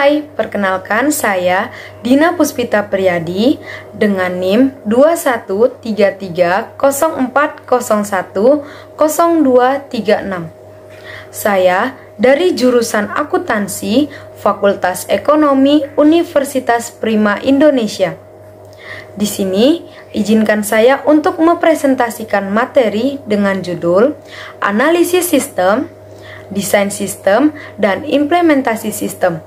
Hai, perkenalkan saya Dina Puspita Priyadi dengan NIM 213304010236. Saya dari jurusan Akuntansi Fakultas Ekonomi Universitas Prima Indonesia. Di sini, izinkan saya untuk mempresentasikan materi dengan judul Analisis Sistem, Desain Sistem, dan Implementasi Sistem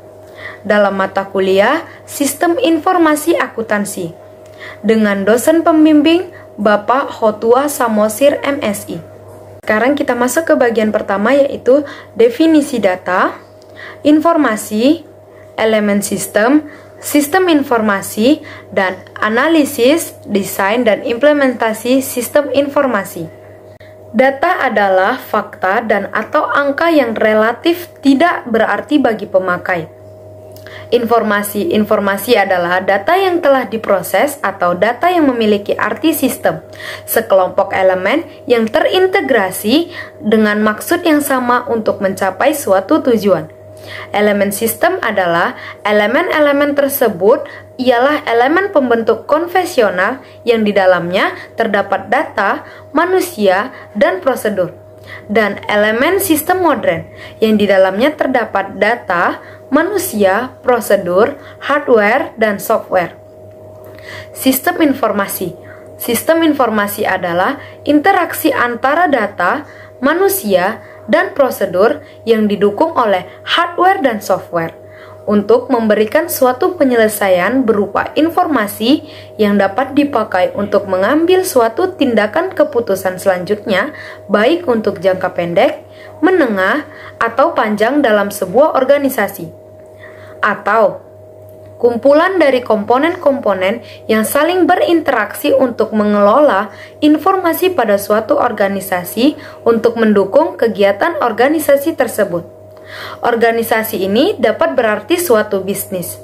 dalam mata kuliah Sistem Informasi Akuntansi dengan dosen pembimbing Bapak Khotua Samosir MSI. Sekarang kita masuk ke bagian pertama, yaitu definisi data, informasi, elemen sistem, sistem informasi, dan analisis, desain, dan implementasi sistem informasi. Data adalah fakta dan atau angka yang relatif tidak berarti bagi pemakai. Informasi adalah data yang telah diproses atau data yang memiliki arti sistem, sekelompok elemen yang terintegrasi dengan maksud yang sama untuk mencapai suatu tujuan. Elemen sistem adalah elemen-elemen tersebut ialah elemen pembentuk konvensional yang di dalamnya terdapat data, manusia, dan prosedur. Dan elemen sistem modern yang di dalamnya terdapat data, manusia, prosedur, hardware, dan software. Sistem informasi. Sistem informasi adalah interaksi antara data, manusia, dan prosedur yang didukung oleh hardware dan software untuk memberikan suatu penyelesaian berupa informasi yang dapat dipakai untuk mengambil suatu tindakan keputusan selanjutnya, baik untuk jangka pendek, menengah, atau panjang dalam sebuah organisasi, atau kumpulan dari komponen-komponen yang saling berinteraksi untuk mengelola informasi pada suatu organisasi untuk mendukung kegiatan organisasi tersebut. Organisasi ini dapat berarti suatu bisnis.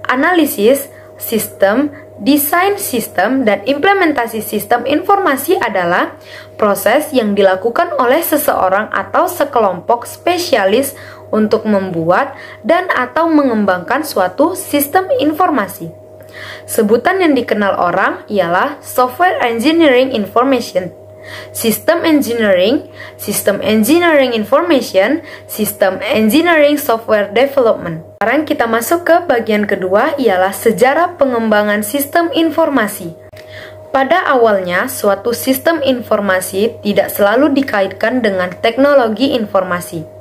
Analisis sistem, desain sistem, dan implementasi sistem informasi adalah proses yang dilakukan oleh seseorang atau sekelompok spesialis untuk membuat dan atau mengembangkan suatu sistem informasi. Sebutan yang dikenal orang ialah Software Engineering Information, System Engineering, System Engineering Information, System Engineering Software Development. Sekarang kita masuk ke bagian kedua, ialah sejarah pengembangan sistem informasi. Pada awalnya, suatu sistem informasi tidak selalu dikaitkan dengan teknologi informasi.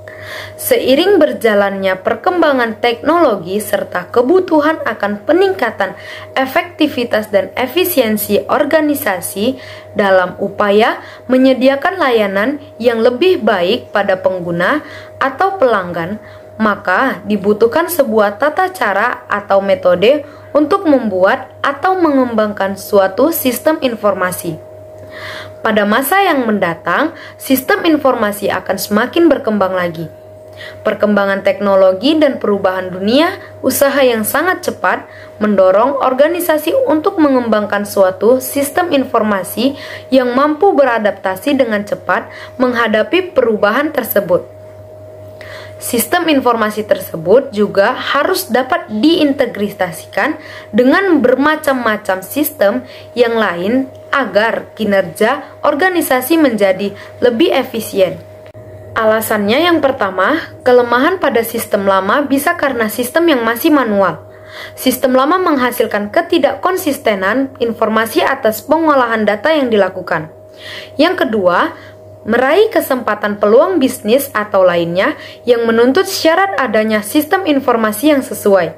Seiring berjalannya perkembangan teknologi serta kebutuhan akan peningkatan efektivitas dan efisiensi organisasi dalam upaya menyediakan layanan yang lebih baik pada pengguna atau pelanggan, maka dibutuhkan sebuah tata cara atau metode untuk membuat atau mengembangkan suatu sistem informasi. Pada masa yang mendatang, sistem informasi akan semakin berkembang lagi. Perkembangan teknologi dan perubahan dunia usaha yang sangat cepat mendorong organisasi untuk mengembangkan suatu sistem informasi yang mampu beradaptasi dengan cepat menghadapi perubahan tersebut. Sistem informasi tersebut juga harus dapat diintegrasikan dengan bermacam-macam sistem yang lain agar kinerja organisasi menjadi lebih efisien. Alasannya yang pertama, kelemahan pada sistem lama bisa karena sistem yang masih manual. Sistem lama menghasilkan ketidakkonsistenan informasi atas pengolahan data yang dilakukan. Yang kedua, meraih kesempatan peluang bisnis atau lainnya yang menuntut syarat adanya sistem informasi yang sesuai.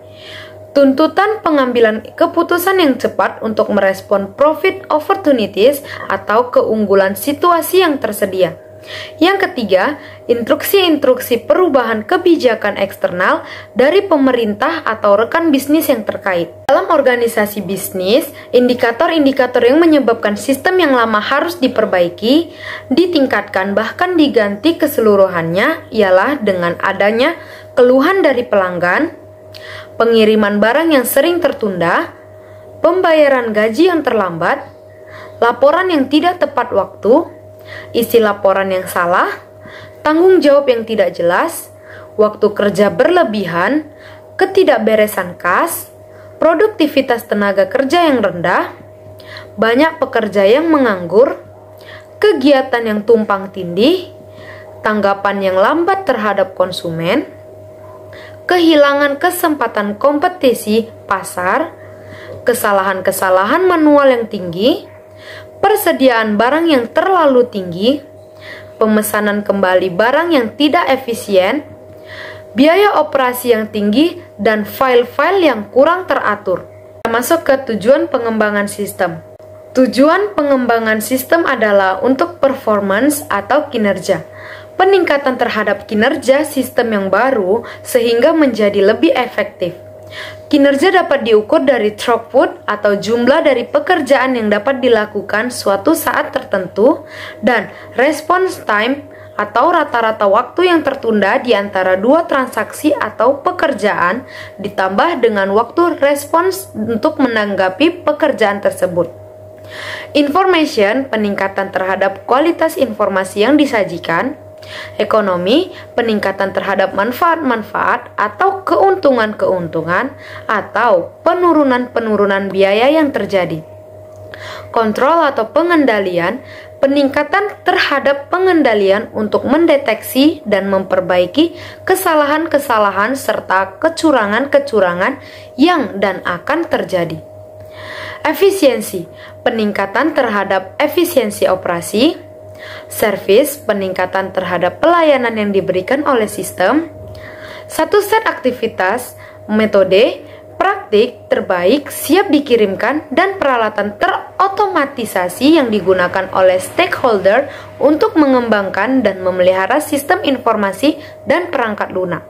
Tuntutan pengambilan keputusan yang cepat untuk merespon profit opportunities atau keunggulan situasi yang tersedia. Yang ketiga, instruksi-instruksi perubahan kebijakan eksternal dari pemerintah atau rekan bisnis yang terkait. Dalam organisasi bisnis, indikator-indikator yang menyebabkan sistem yang lama harus diperbaiki, ditingkatkan bahkan diganti keseluruhannya ialah dengan adanya keluhan dari pelanggan, pengiriman barang yang sering tertunda, pembayaran gaji yang terlambat, laporan yang tidak tepat waktu, isi laporan yang salah, tanggung jawab yang tidak jelas, waktu kerja berlebihan, ketidakberesan kas, produktivitas tenaga kerja yang rendah, banyak pekerja yang menganggur, kegiatan yang tumpang tindih, tanggapan yang lambat terhadap konsumen, kehilangan kesempatan kompetisi pasar, kesalahan-kesalahan manual yang tinggi, persediaan barang yang terlalu tinggi, pemesanan kembali barang yang tidak efisien, biaya operasi yang tinggi, dan file-file yang kurang teratur. Kita masuk ke tujuan pengembangan sistem. Tujuan pengembangan sistem adalah untuk performance atau kinerja. Peningkatan terhadap kinerja sistem yang baru sehingga menjadi lebih efektif. Kinerja dapat diukur dari throughput atau jumlah dari pekerjaan yang dapat dilakukan suatu saat tertentu dan response time atau rata-rata waktu yang tertunda di antara dua transaksi atau pekerjaan ditambah dengan waktu respons untuk menanggapi pekerjaan tersebut. Information, peningkatan terhadap kualitas informasi yang disajikan. Ekonomi, peningkatan terhadap manfaat-manfaat atau keuntungan-keuntungan atau penurunan-penurunan biaya yang terjadi. Kontrol atau pengendalian, peningkatan terhadap pengendalian untuk mendeteksi dan memperbaiki kesalahan-kesalahan serta kecurangan-kecurangan yang dan akan terjadi. Efisiensi, peningkatan terhadap efisiensi operasi. Service, peningkatan terhadap pelayanan yang diberikan oleh sistem. Satu set aktivitas, metode, praktik terbaik siap dikirimkan dan peralatan terotomatisasi yang digunakan oleh stakeholder untuk mengembangkan dan memelihara sistem informasi dan perangkat lunak.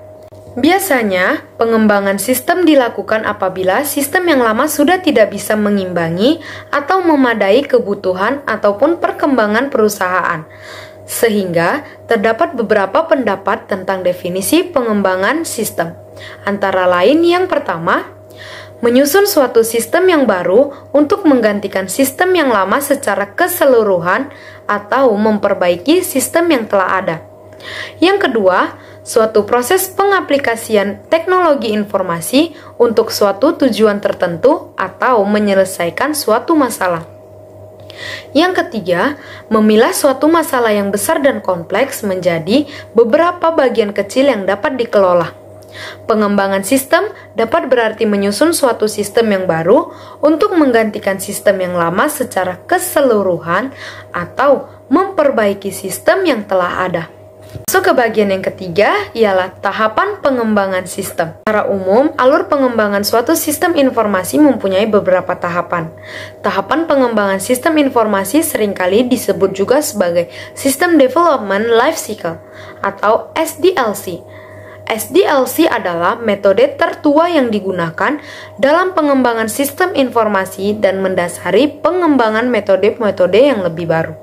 Biasanya, pengembangan sistem dilakukan apabila sistem yang lama sudah tidak bisa mengimbangi atau memadai kebutuhan ataupun perkembangan perusahaan. Sehingga, terdapat beberapa pendapat tentang definisi pengembangan sistem. Antara lain yang pertama, menyusun suatu sistem yang baru untuk menggantikan sistem yang lama secara keseluruhan atau memperbaiki sistem yang telah ada. Yang kedua, suatu proses pengaplikasian teknologi informasi untuk suatu tujuan tertentu atau menyelesaikan suatu masalah. Yang ketiga, memilah suatu masalah yang besar dan kompleks menjadi beberapa bagian kecil yang dapat dikelola. Pengembangan sistem dapat berarti menyusun suatu sistem yang baru untuk menggantikan sistem yang lama secara keseluruhan atau memperbaiki sistem yang telah ada. Masuk ke bagian yang ketiga, ialah tahapan pengembangan sistem. Secara umum, alur pengembangan suatu sistem informasi mempunyai beberapa tahapan. Tahapan pengembangan sistem informasi seringkali disebut juga sebagai System Development Life Cycle atau SDLC. SDLC adalah metode tertua yang digunakan dalam pengembangan sistem informasi dan mendasari pengembangan metode-metode yang lebih baru.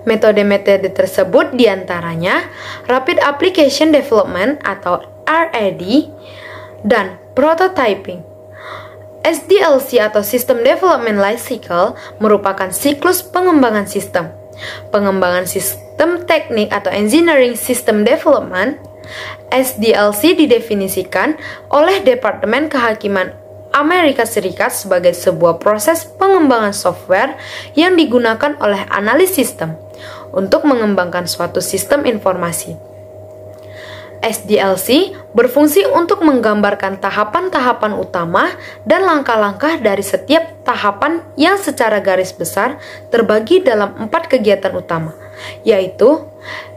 Metode-metode tersebut diantaranya Rapid Application Development atau RAD dan Prototyping. SDLC atau System Development Life Cycle merupakan siklus pengembangan sistem. Pengembangan sistem teknik atau Engineering System Development. SDLC didefinisikan oleh Departemen Kehakiman Amerika Serikat sebagai sebuah proses pengembangan software yang digunakan oleh analis sistem untuk mengembangkan suatu sistem informasi. SDLC berfungsi untuk menggambarkan tahapan-tahapan utama dan langkah-langkah dari setiap tahapan yang secara garis besar terbagi dalam 4 kegiatan utama, yaitu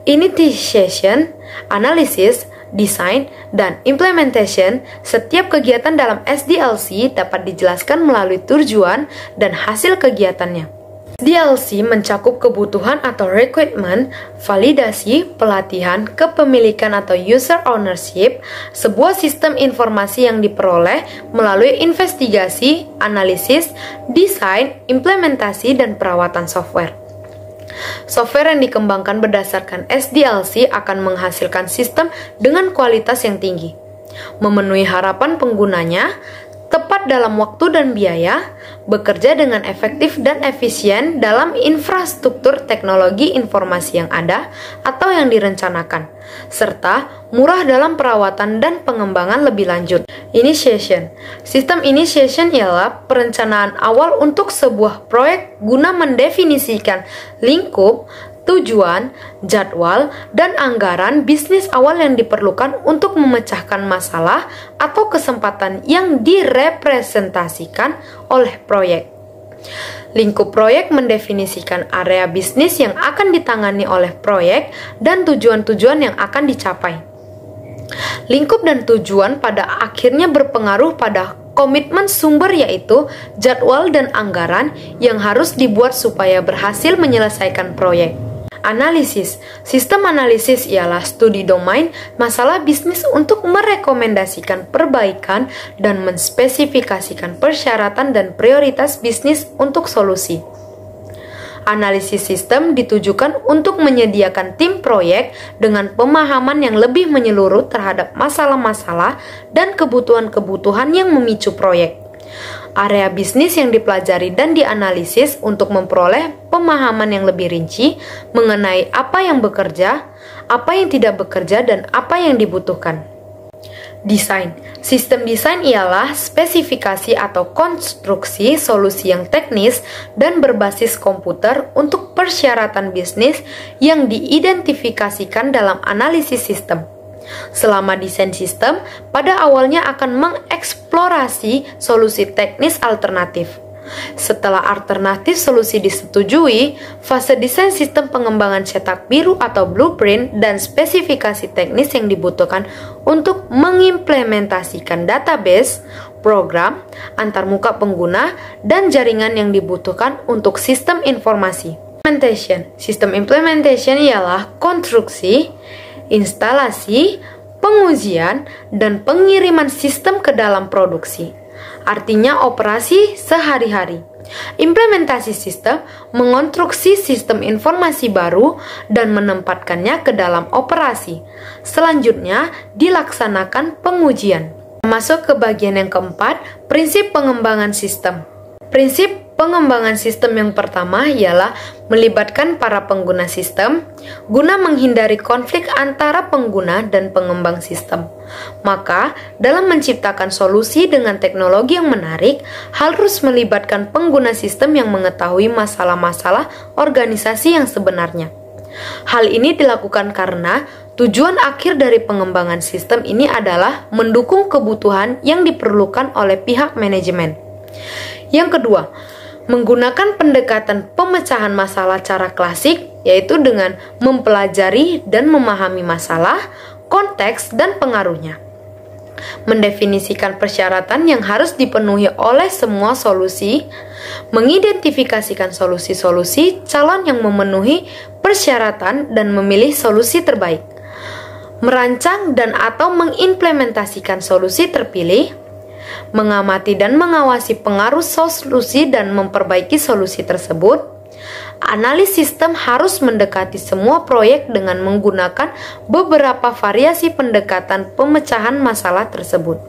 initiation, analysis, design, dan implementation. Setiap kegiatan dalam SDLC dapat dijelaskan melalui tujuan dan hasil kegiatannya. SDLC mencakup kebutuhan atau requirement, validasi, pelatihan, kepemilikan atau user ownership, sebuah sistem informasi yang diperoleh melalui investigasi, analisis, desain, implementasi, dan perawatan software. Software yang dikembangkan berdasarkan SDLC akan menghasilkan sistem dengan kualitas yang tinggi, memenuhi harapan penggunanya, tepat dalam waktu dan biaya, bekerja dengan efektif dan efisien dalam infrastruktur teknologi informasi yang ada atau yang direncanakan, serta murah dalam perawatan dan pengembangan lebih lanjut. Initiation. Sistem initiation ialah perencanaan awal untuk sebuah proyek guna mendefinisikan lingkup, tujuan, jadwal, dan anggaran bisnis awal yang diperlukan untuk memecahkan masalah atau kesempatan yang direpresentasikan oleh proyek. Lingkup proyek mendefinisikan area bisnis yang akan ditangani oleh proyek dan tujuan-tujuan yang akan dicapai. Lingkup dan tujuan pada akhirnya berpengaruh pada komitmen sumber, yaitu jadwal dan anggaran yang harus dibuat supaya berhasil menyelesaikan proyek. Analisis. Sistem analisis ialah studi domain masalah bisnis untuk merekomendasikan perbaikan dan menspesifikasikan persyaratan dan prioritas bisnis untuk solusi. Analisis sistem ditujukan untuk menyediakan tim proyek dengan pemahaman yang lebih menyeluruh terhadap masalah-masalah dan kebutuhan-kebutuhan yang memicu proyek. Area bisnis yang dipelajari dan dianalisis untuk memperoleh pemahaman yang lebih rinci mengenai apa yang bekerja, apa yang tidak bekerja, dan apa yang dibutuhkan. Desain. Sistem desain ialah spesifikasi atau konstruksi solusi yang teknis dan berbasis komputer untuk persyaratan bisnis yang diidentifikasikan dalam analisis sistem. Selama desain sistem, pada awalnya akan mengeksplorasi solusi teknis alternatif. Setelah alternatif solusi disetujui, fase desain sistem pengembangan cetak biru atau blueprint dan spesifikasi teknis yang dibutuhkan untuk mengimplementasikan database, program, antarmuka pengguna, dan jaringan yang dibutuhkan untuk sistem informasi. Implementation. Sistem implementation ialah konstruksi, instalasi, pengujian, dan pengiriman sistem ke dalam produksi. Artinya operasi sehari-hari. Implementasi sistem mengonstruksi sistem informasi baru dan menempatkannya ke dalam operasi. Selanjutnya dilaksanakan pengujian. Masuk ke bagian yang keempat, prinsip pengembangan sistem. Prinsip pengembangan sistem yang pertama ialah melibatkan para pengguna sistem guna menghindari konflik antara pengguna dan pengembang sistem. Maka, dalam menciptakan solusi dengan teknologi yang menarik, harus melibatkan pengguna sistem yang mengetahui masalah-masalah organisasi yang sebenarnya. Hal ini dilakukan karena tujuan akhir dari pengembangan sistem ini adalah mendukung kebutuhan yang diperlukan oleh pihak manajemen. Yang kedua, menggunakan pendekatan pemecahan masalah cara klasik, yaitu dengan mempelajari dan memahami masalah, konteks, dan pengaruhnya. Mendefinisikan persyaratan yang harus dipenuhi oleh semua solusi, mengidentifikasikan solusi-solusi calon yang memenuhi persyaratan dan memilih solusi terbaik. Merancang dan atau mengimplementasikan solusi terpilih, mengamati dan mengawasi pengaruh solusi dan memperbaiki solusi tersebut. Analis sistem harus mendekati semua proyek dengan menggunakan beberapa variasi pendekatan pemecahan masalah tersebut.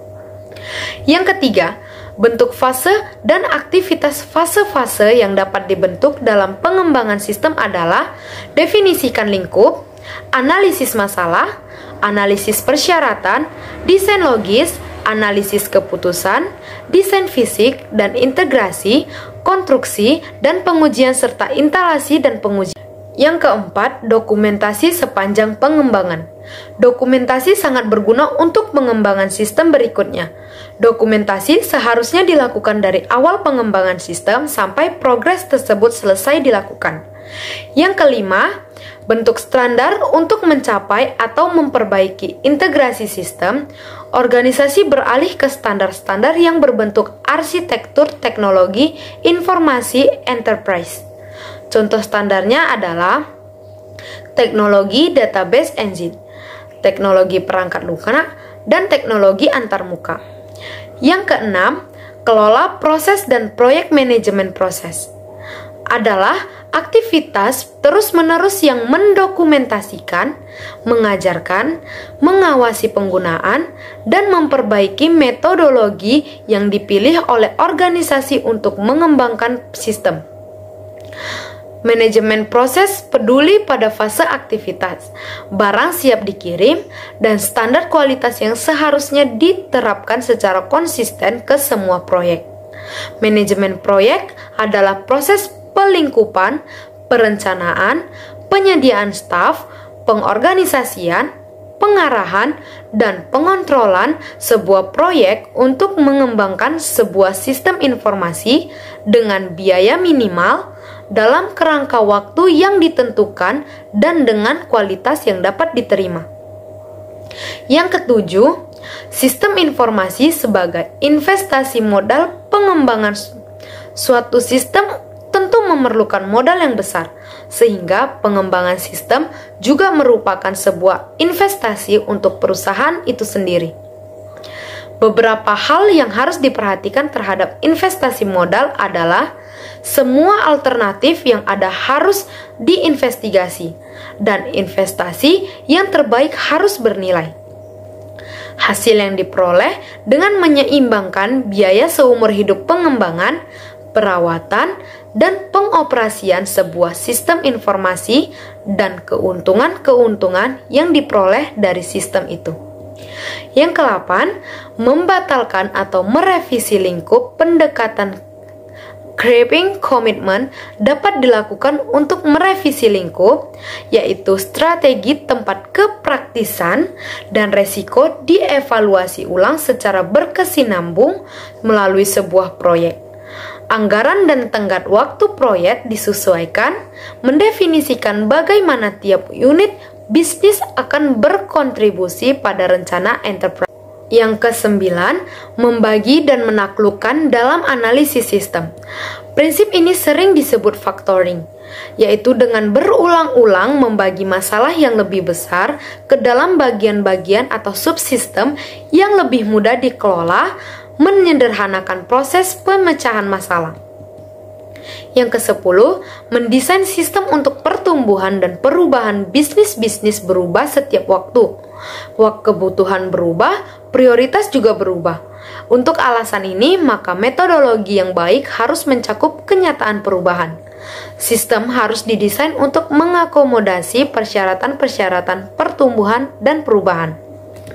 Yang ketiga, bentuk fase dan aktivitas fase-fase yang dapat dibentuk dalam pengembangan sistem adalah definisikan lingkup, analisis masalah, analisis persyaratan, desain logis, analisis keputusan, desain fisik dan integrasi, konstruksi dan pengujian serta instalasi dan pengujian. Yang keempat, dokumentasi sepanjang pengembangan. Dokumentasi sangat berguna untuk pengembangan sistem berikutnya. Dokumentasi seharusnya dilakukan dari awal pengembangan sistem sampai progres tersebut selesai dilakukan. Yang kelima, bentuk standar untuk mencapai atau memperbaiki integrasi sistem. Organisasi beralih ke standar-standar yang berbentuk arsitektur teknologi informasi enterprise. Contoh standarnya adalah teknologi database engine, teknologi perangkat lunak, dan teknologi antarmuka. Yang keenam, kelola proses dan proyek manajemen proses. adalah aktivitas terus-menerus yang mendokumentasikan, mengajarkan, mengawasi penggunaan, dan memperbaiki metodologi yang dipilih oleh organisasi untuk mengembangkan sistem. Manajemen proses peduli pada fase aktivitas, barang siap dikirim, dan standar kualitas yang seharusnya diterapkan secara konsisten ke semua proyek. Manajemen proyek adalah proses pelingkupan, perencanaan, penyediaan staf, pengorganisasian, pengarahan, dan pengontrolan sebuah proyek untuk mengembangkan sebuah sistem informasi dengan biaya minimal, dalam kerangka waktu yang ditentukan, dan dengan kualitas yang dapat diterima. Yang ketujuh, sistem informasi sebagai investasi modal pengembangan. Suatu sistem tentu memerlukan modal yang besar, sehingga pengembangan sistem juga merupakan sebuah investasi untuk perusahaan itu sendiri. Beberapa hal yang harus diperhatikan terhadap investasi modal adalah semua alternatif yang ada harus diinvestigasi, dan investasi yang terbaik harus bernilai. Hasil yang diperoleh dengan menyeimbangkan biaya seumur hidup pengembangan, perawatan, dan pengoperasian sebuah sistem informasi dan keuntungan-keuntungan yang diperoleh dari sistem itu. Yang ke-8, membatalkan atau merevisi lingkup pendekatan. Creeping commitment dapat dilakukan untuk merevisi lingkup, yaitu strategi tempat kepraktisan dan resiko dievaluasi ulang secara berkesinambung melalui sebuah proyek. Anggaran dan tenggat waktu proyek disesuaikan, mendefinisikan bagaimana tiap unit bisnis akan berkontribusi pada rencana enterprise. Yang ke-9, membagi dan menaklukkan dalam analisis sistem. Prinsip ini sering disebut factoring, yaitu dengan berulang-ulang membagi masalah yang lebih besar ke dalam bagian-bagian atau subsistem yang lebih mudah dikelola, menyederhanakan proses pemecahan masalah. Yang ke-10, mendesain sistem untuk pertumbuhan dan perubahan bisnis-bisnis berubah setiap waktu. Kebutuhan berubah, prioritas juga berubah. Untuk alasan ini, maka metodologi yang baik harus mencakup kenyataan perubahan. Sistem harus didesain untuk mengakomodasi persyaratan-persyaratan pertumbuhan dan perubahan.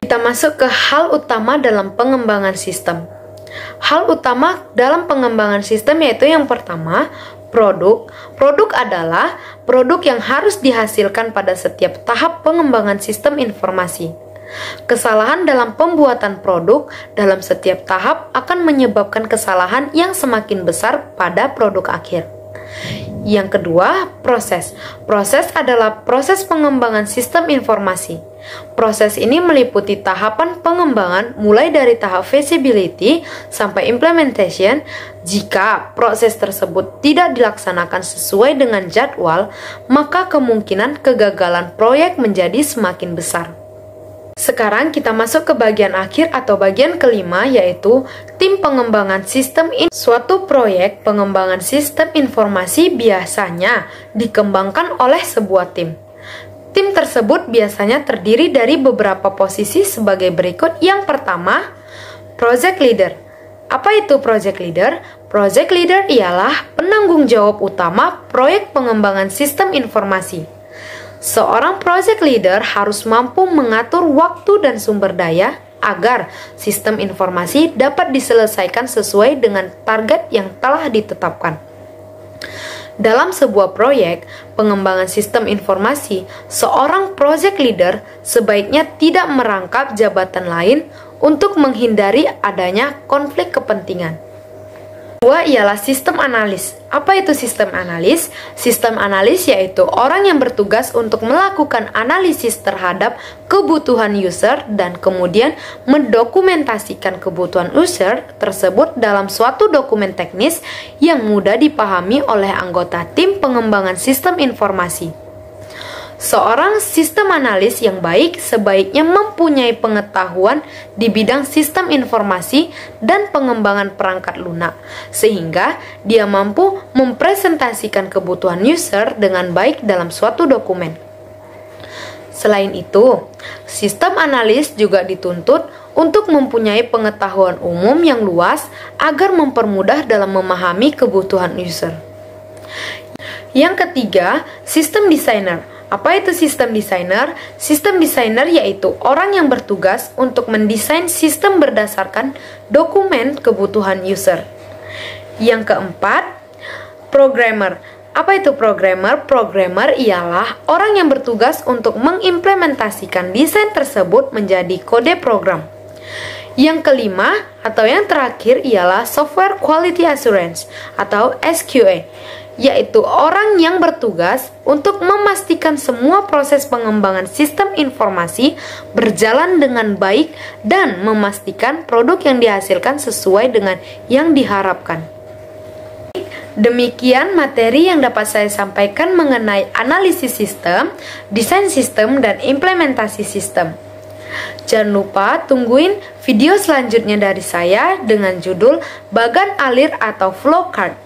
Kita masuk ke hal utama dalam pengembangan sistem. Hal utama dalam pengembangan sistem yaitu yang pertama, produk. Produk adalah produk yang harus dihasilkan pada setiap tahap pengembangan sistem informasi. Kesalahan dalam pembuatan produk dalam setiap tahap akan menyebabkan kesalahan yang semakin besar pada produk akhir. Yang kedua, proses. Proses adalah proses pengembangan sistem informasi. Proses ini meliputi tahapan pengembangan mulai dari tahap feasibility sampai implementation. Jika proses tersebut tidak dilaksanakan sesuai dengan jadwal, maka kemungkinan kegagalan proyek menjadi semakin besar. Sekarang kita masuk ke bagian akhir atau bagian kelima, yaitu tim pengembangan sistem. Suatu proyek pengembangan sistem informasi biasanya dikembangkan oleh sebuah tim. Tim tersebut biasanya terdiri dari beberapa posisi sebagai berikut. Yang pertama, project leader. Apa itu project leader? Project leader ialah penanggung jawab utama proyek pengembangan sistem informasi. Seorang project leader harus mampu mengatur waktu dan sumber daya agar sistem informasi dapat diselesaikan sesuai dengan target yang telah ditetapkan. Dalam sebuah proyek pengembangan sistem informasi, seorang project leader sebaiknya tidak merangkap jabatan lain untuk menghindari adanya konflik kepentingan. Kedua ialah sistem analis. Apa itu sistem analis? Sistem analis yaitu orang yang bertugas untuk melakukan analisis terhadap kebutuhan user dan kemudian mendokumentasikan kebutuhan user tersebut dalam suatu dokumen teknis yang mudah dipahami oleh anggota tim pengembangan sistem informasi. Seorang sistem analis yang baik sebaiknya mempunyai pengetahuan di bidang sistem informasi dan pengembangan perangkat lunak, sehingga dia mampu mempresentasikan kebutuhan user dengan baik dalam suatu dokumen. Selain itu, sistem analis juga dituntut untuk mempunyai pengetahuan umum yang luas agar mempermudah dalam memahami kebutuhan user. Yang ketiga, sistem designer. Apa itu sistem designer? Sistem designer yaitu orang yang bertugas untuk mendesain sistem berdasarkan dokumen kebutuhan user. Yang keempat, programmer. Apa itu programmer? Programmer ialah orang yang bertugas untuk mengimplementasikan desain tersebut menjadi kode program. Yang kelima atau yang terakhir ialah software quality assurance atau SQA, yaitu orang yang bertugas untuk memastikan semua proses pengembangan sistem informasi berjalan dengan baik dan memastikan produk yang dihasilkan sesuai dengan yang diharapkan. Demikian materi yang dapat saya sampaikan mengenai analisis sistem, desain sistem, dan implementasi sistem. Jangan lupa tungguin video selanjutnya dari saya dengan judul bagan alir atau flowchart.